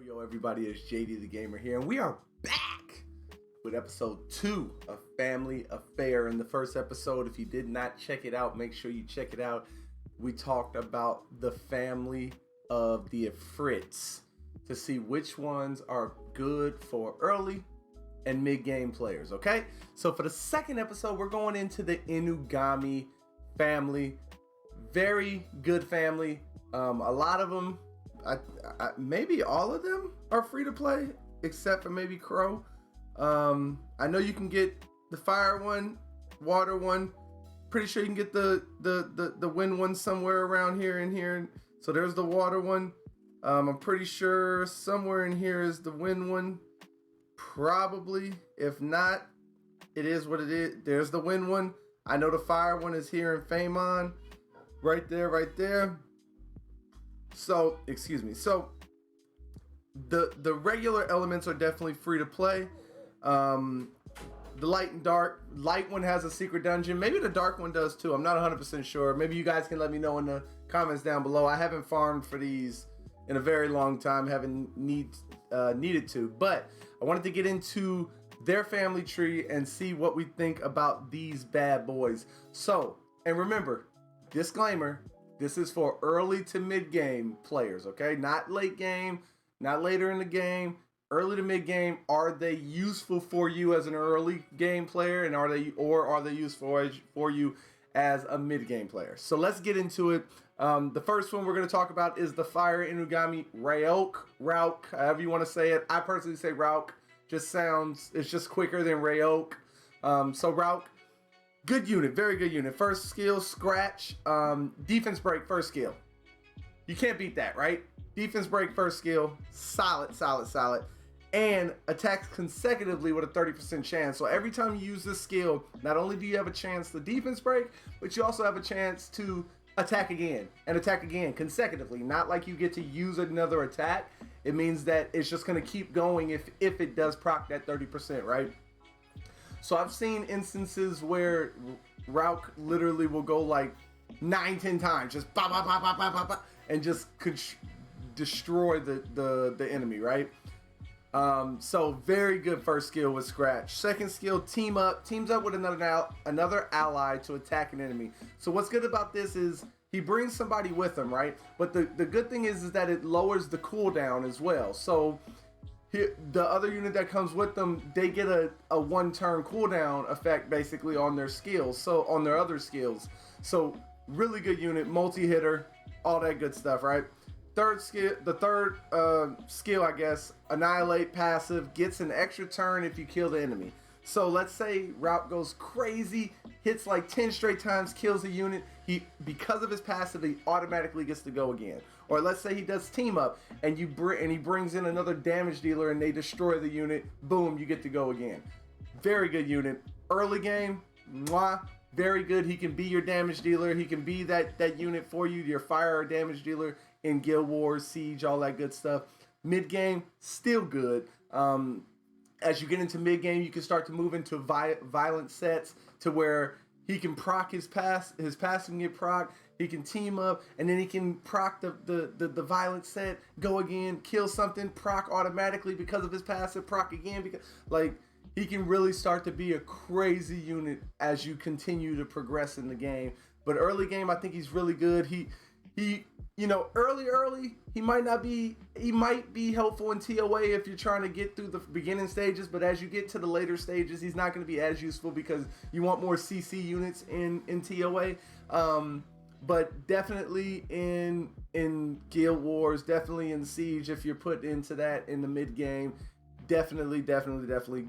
Yo, everybody, it's JD the Gamer here, and we are back with episode 2 of Family Affair. In the first episode, if you did not check it out, make sure you check it out. We talked about the family of the Ifrits to see which ones are good for early and mid-game players, okay? So for the second episode, we're going into the Ugami family. Very good family. A lot of them, maybe all of them are free to play, except for maybe Crow. I know you can get the fire one, water one. Pretty sure you can get the wind one somewhere around here and here. So there's the water one. I'm pretty sure somewhere in here is the wind one. Probably. If not, it is what it is. There's the wind one. I know the fire one is here in Famon. Right there. So, excuse me. So, the regular elements are definitely free to play. The light and dark. Light one has a secret dungeon. Maybe the dark one does too. I'm not 100% sure. Maybe you guys can let me know in the comments down below. I haven't farmed for these in a very long time. Haven't needed to. But I wanted to get into their family tree and see what we think about these bad boys. So, and remember, disclaimer, this is for early to mid-game players, okay? Not late game, not later in the game, early to mid-game. Are they useful for you as an early game player, and are they useful for you as a mid-game player? So let's get into it. The first one we're going to talk about is the Fire Ugami Rauk, however you want to say it. I personally say Rauk. It's just quicker than Rauk. So Rauk, good unit, very good unit. First skill, Scratch. Defense break, first skill. You can't beat that, right? Defense break, first skill. Solid. And attacks consecutively with a 30% chance. So every time you use this skill, not only do you have a chance to defense break, but you also have a chance to attack again consecutively. Not like you get to use another attack. It means that it's just going to keep going if it does proc that 30%, right? So I've seen instances where Rauk literally will go like 9-10 times, just bah, bah, bah, bah, bah, bah, bah, and just destroy the enemy, right? So very good first skill with Scratch. Second skill, teams up with another ally to attack an enemy. So what's good about this is he brings somebody with him, right? But the good thing is that it lowers the cooldown as well. So the other unit that comes with them, they get a one-turn cooldown effect basically on their skills, so on their other skills. So really good unit, multi-hitter, all that good stuff, right? The third skill, I guess, Annihilate passive, gets an extra turn if you kill the enemy. So let's say Rauk goes crazy, hits like 10 straight times, kills a unit. Because of his passive, he automatically gets to go again. Or let's say he does team up and he brings in another damage dealer and they destroy the unit. Boom, you get to go again. Very good unit. Early game, very good. He can be your damage dealer. He can be that unit for you, your fire or damage dealer in Guild Wars, Siege, all that good stuff. Mid game, still good. As you get into mid game, you can start to move into violent sets to where he can proc his passive can get proc. He can team up, and then he can proc the violent set, go again, kill something, proc automatically because of his passive, proc again because he can really start to be a crazy unit as you continue to progress in the game. But early game, I think he's really good. He early, he might be helpful in TOA if you're trying to get through the beginning stages, but as you get to the later stages, he's not going to be as useful because you want more CC units in TOA. But definitely in Guild Wars, definitely in Siege, if you're put into that in the mid game, definitely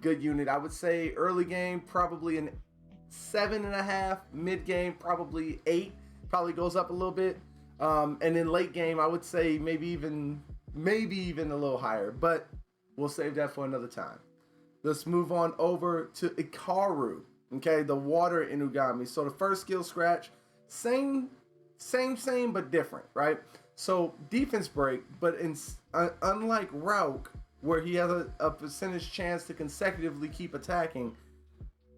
good unit. I would say early game, probably an 7.5, mid game, probably 8, probably goes up a little bit. And in late game, I would say maybe even a little higher, but we'll save that for another time. Let's move on over to Ikaru, okay, the water in Ugami. So the first skill, Scratch, same, but different, right? So defense break, but unlike Rauk, where he has a percentage chance to consecutively keep attacking,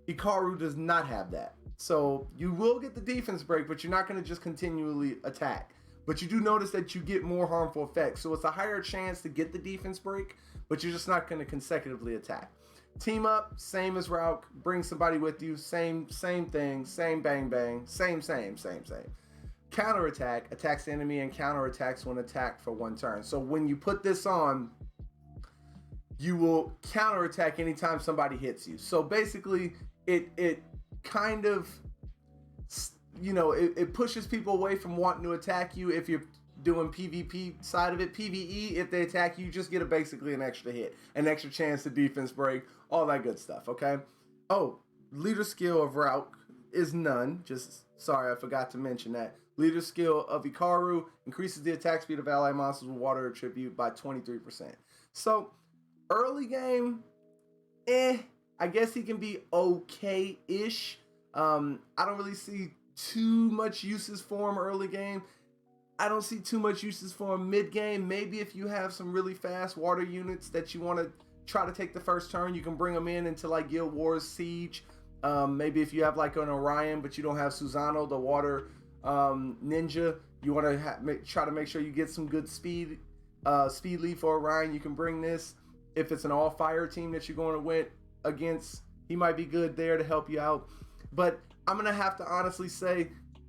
Ikaru does not have that. So you will get the defense break, but you're not going to just continually attack. but you do notice that you get more harmful effects. So it's a higher chance to get the defense break, but you're just not going to consecutively attack. Team up, same as Rauk. Bring somebody with you, same thing, same bang bang, same. Counterattack, attacks the enemy and counterattacks when attacked for 1 turn. So when you put this on, you will counterattack anytime somebody hits you. So basically, it kind of, you know, it pushes people away from wanting to attack you if you're doing PvP side of it. PvE, if they attack you, just get basically an extra hit, an extra chance to defense break, all that good stuff, okay? Oh, leader skill of Rauk is none. Just, sorry, I forgot to mention that. Leader skill of Ikaru increases the attack speed of ally monsters with water attribute by 23%. So, early game, I guess he can be okay-ish. I don't really see too much uses for him early game. I don't see too much uses for him mid game. Maybe if you have some really fast water units that you want to try to take the first turn, you can bring them in into like Guild Wars Siege. Maybe if you have like an Orion, but you don't have Susano, the water ninja, you want to try to make sure you get some good speed lead for Orion. You can bring this. If it's an all fire team that you're going to win against, he might be good there to help you out. But I'm going to have to honestly say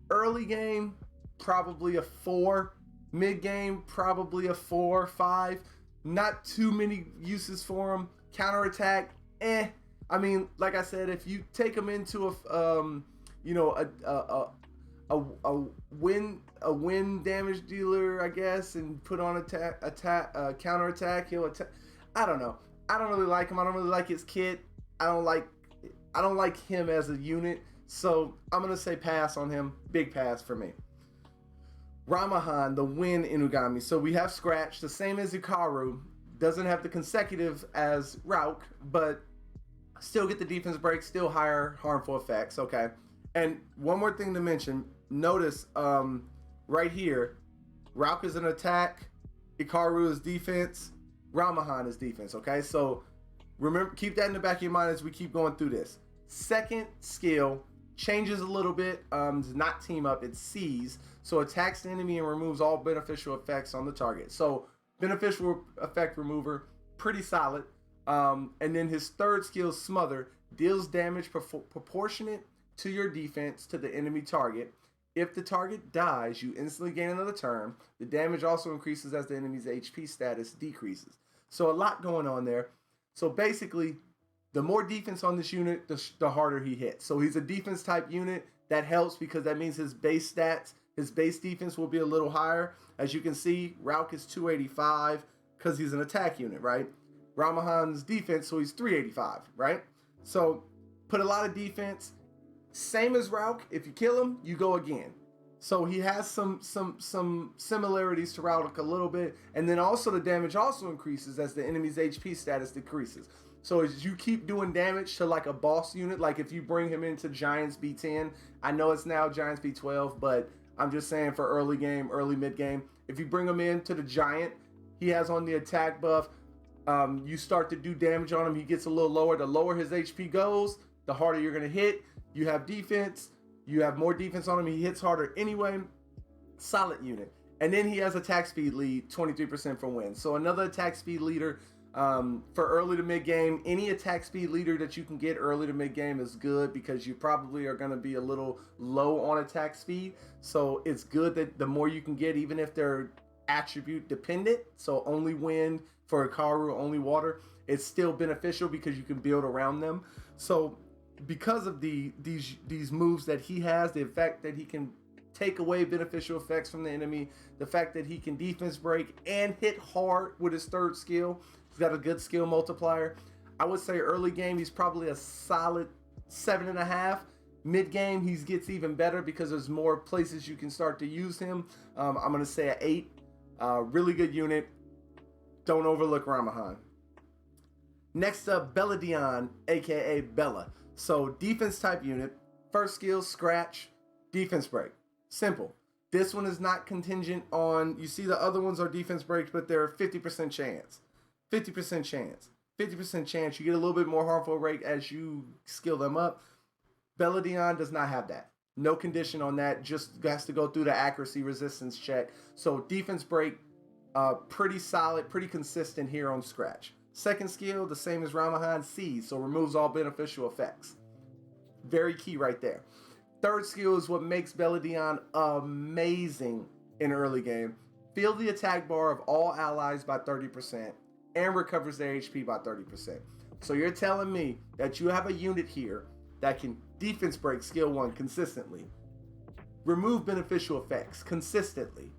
early game, probably a 4. Mid game, probably a 4, 5. Not too many uses for him. Counterattack, I mean, like I said, if you take him into a win damage dealer, I guess, and put on counterattack, he'll attack. I don't know. I don't really like him. I don't really like his kit. I don't like him as a unit. So I'm gonna say pass on him. Big pass for me. Ramahan, the win in Ugami. So we have Scratch, the same as Ikaru. Doesn't have the consecutive as Rauk, but still get the defense break, still higher harmful effects. Okay. And one more thing to mention. Notice right here, Rauk is an attack, Ikaru is defense, Ramahan is defense. Okay. So remember, keep that in the back of your mind as we keep going through this. Second skill changes a little bit. It's not team up, it's seize. So attacks the enemy and removes all beneficial effects on the target. So beneficial effect remover, pretty solid. And then his third skill, smother, deals damage proportionate to your defense to the enemy target. If the target dies, you instantly gain another turn. The damage also increases as the enemy's HP status decreases. So a lot going on there. So basically, the more defense on this unit, the harder he hits. So he's a defense type unit. That helps because that means his base stats, his base defense will be a little higher. As you can see, Rauk is 285 because he's an attack unit, right? Ramahan's defense, so he's 385, right? So put a lot of defense. Same as Rauk. If you kill him, you go again. So he has some similarities to Rauk a little bit. And then also the damage also increases as the enemy's HP status decreases. So as you keep doing damage to like a boss unit, like if you bring him into Giants B10, I know it's now Giants B12, but I'm just saying for early game, early mid game, if you bring him into the Giant, he has on the attack buff, you start to do damage on him, he gets a little lower. The lower his HP goes, the harder you're going to hit. You have defense, you have more defense on him, he hits harder anyway. Solid unit. And then he has attack speed lead, 23% for wins. So another attack speed leader. For early to mid game, any attack speed leader that you can get early to mid game is good because you probably are going to be a little low on attack speed. So it's good that the more you can get, even if they're attribute dependent, so only wind for Ikaru, only water, it's still beneficial because you can build around them. So because of these moves that he has, the effect that he can take away beneficial effects from the enemy, the fact that he can defense break and hit hard with his third skill. He's got a good skill multiplier. I would say early game, he's probably a solid 7.5. Mid game, he gets even better because there's more places you can start to use him. I'm going to say an 8. Really good unit. Don't overlook Ramahan. Next up, Dion, aka Bella. So defense type unit. First skill, scratch, defense break. Simple. This one is not contingent on, you see the other ones are defense breaks, but they're 50% chance. 50% chance. 50% chance. You get a little bit more harmful rate as you skill them up. Dion does not have that. No condition on that. Just has to go through the accuracy resistance check. So defense break, pretty solid, pretty consistent here on Scratch. Second skill, the same as Ramahan, Seize, so removes all beneficial effects. Very key right there. Third skill is what makes Dion amazing in early game. Fill the attack bar of all allies by 30% and recovers their HP by 30%. So you're telling me that you have a unit here that can defense break skill 1 consistently, remove beneficial effects consistently,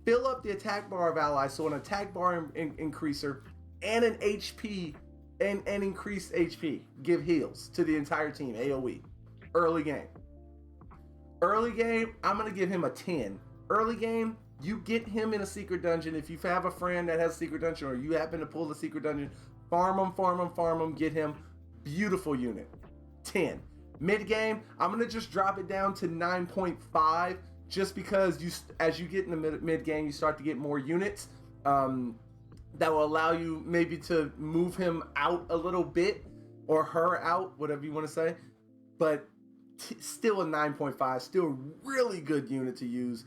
fill up the attack bar of allies, so an attack bar increaser and an HP and increased HP, give heals to the entire team, AoE. Early game. Early game, I'm going to give him a 10. Early game, you get him in a secret dungeon. If you have a friend that has a secret dungeon or you happen to pull the secret dungeon, farm him, get him. Beautiful unit. 10. Mid game, I'm going to just drop it down to 9.5 just because as you get in the mid game, you start to get more units that will allow you maybe to move him out a little bit or her out, whatever you want to say. But still a 9.5, still a really good unit to use.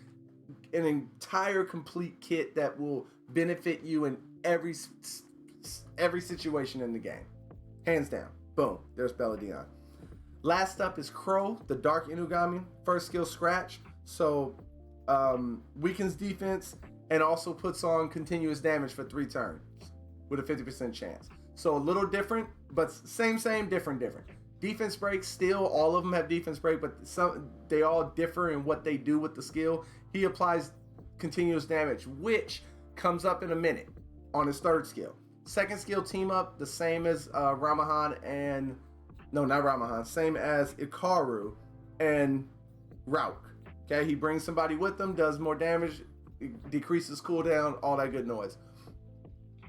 An entire complete kit that will benefit you in every situation in the game. Hands down. Boom. There's Dion. Last up is Crow, the Dark Ugami. First skill Scratch. So weakens defense and also puts on continuous damage for 3 turns with a 50% chance. So a little different, but same, different. Defense break, still all of them have defense break, but they all differ in what they do with the skill. He applies continuous damage, which comes up in a minute on his third skill. Second skill, team up, the same as Ramahan and... No, not Ramahan. Same as Ikaru and Rauk. Okay, he brings somebody with him, does more damage, decreases cooldown, all that good noise.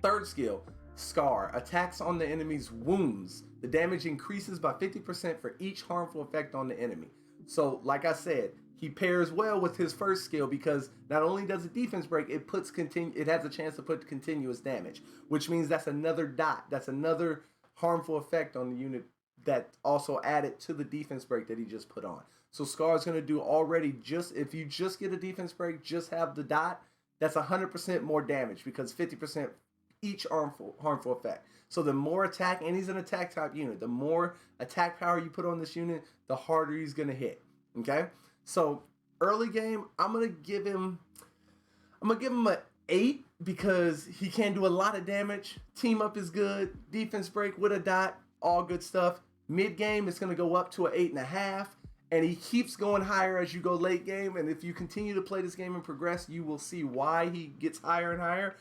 Third skill, Scar. Attacks on the enemy's wounds. The damage increases by 50% for each harmful effect on the enemy. So, like I said, he pairs well with his first skill because not only does it defense break, it has a chance to put continuous damage, which means that's another dot. That's another harmful effect on the unit that also added to the defense break that he just put on. So Scar is going to do already, if you just get a defense break, just have the dot, that's 100% more damage because 50% each harmful effect. So the more attack, and he's an attack type unit, the more attack power you put on this unit, the harder he's going to hit. Okay? So early game, I'm going to give him an 8 because he can do a lot of damage. Team up is good. Defense break with a dot, all good stuff. Mid game, it's going to go up to an 8.5. And he keeps going higher as you go late game. And if you continue to play this game and progress, you will see why he gets higher and higher.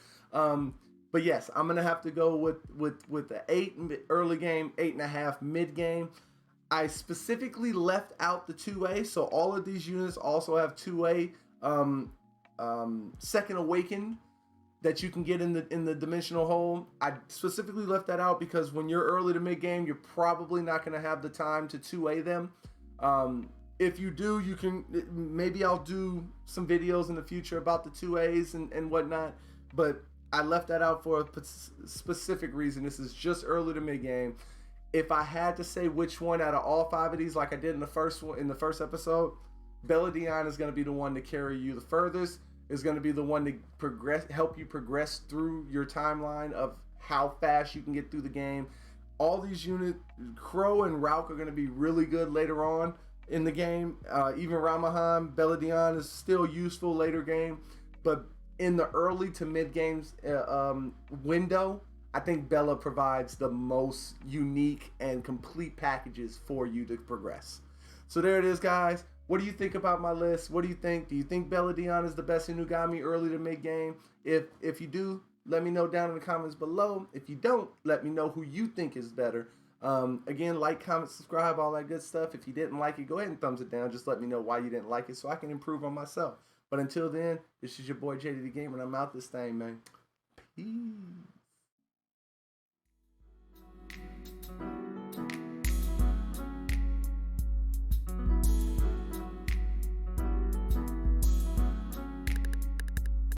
But yes, I'm gonna have to go with the 8 early game, 8.5 mid game. I specifically left out the 2A, so all of these units also have 2A Second Awakened that you can get in the dimensional hole. I specifically left that out because when you're early to mid game, you're probably not gonna have the time to 2A them. If you do, you can, maybe I'll do some videos in the future about the 2As and whatnot, but I left that out for a specific reason. This is just early to mid game. If I had to say which one out of all 5 of these, like I did in the first episode, Dion is going to be the one to carry you the furthest. Is going to be the one to help you progress through your timeline of how fast you can get through the game. All these units, Crow and Rauk, are going to be really good later on in the game. Even Ramahan, Dion is still useful later game, but in the early to mid games window, I think Bella provides the most unique and complete packages for you to progress. So there it is, guys. What do you think about my list? What do you think? Do you think Dion is the best in Ugami early to mid game? If you do, let me know down in the comments below. If you don't, let me know who you think is better. Again, like, comment, subscribe, all that good stuff. If you didn't like it, go ahead and thumbs it down. Just let me know why you didn't like it so I can improve on myself. But until then, this is your boy JD the Gamer, and I'm out this thing, man. Peace.